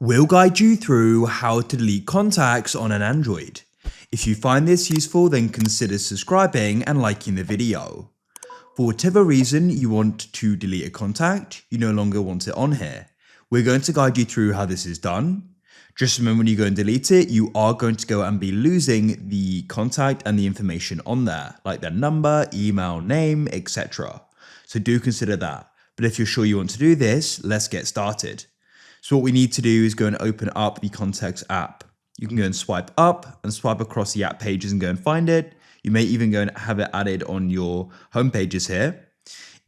We'll guide you through how to delete contacts on an Android. If you find this useful, then consider subscribing and liking the video. For whatever reason you want to delete a contact, you no longer want it on here. We're going to guide you through how this is done. Just remember, when you go and delete it, you are going to go and be losing the contact and the information on there, like their number, email, name, etc. So do consider that. But if you're sure you want to do this, let's get started. So what we need to do is go and open up the Contacts app. You can go and swipe up and swipe across the app pages and go and find it. You may even go and have it added on your home pages here.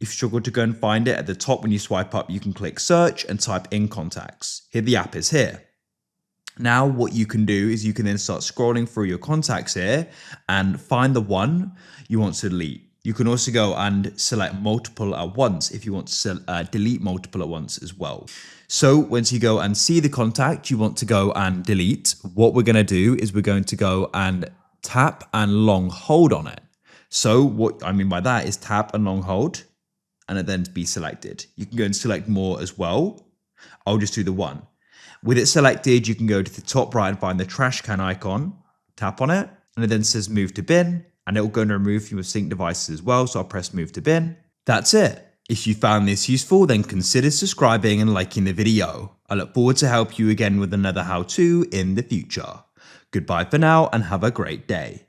If you struggle to go and find it, at the top when you swipe up, you can click search and type in contacts. Here the app is here. Now what you can do is you can then start scrolling through your contacts here and find the one you want to delete. You can also go and select multiple at once if you want to delete multiple at once as well. So once you go and see the contact you want to go and delete, what we're going to do is we're going to go and tap and long hold on it. So what I mean by that is tap and long hold and it then be selected. You can go and select more as well. I'll just do the one. With it selected, you can go to the top right and find the trash can icon, tap on it, and it then says move to bin, and it will go and remove your sync devices as well. So I'll press move to bin. That's it. If you found this useful, then consider subscribing and liking the video. I look forward to help you again with another how-to in the future. Goodbye for now and have a great day.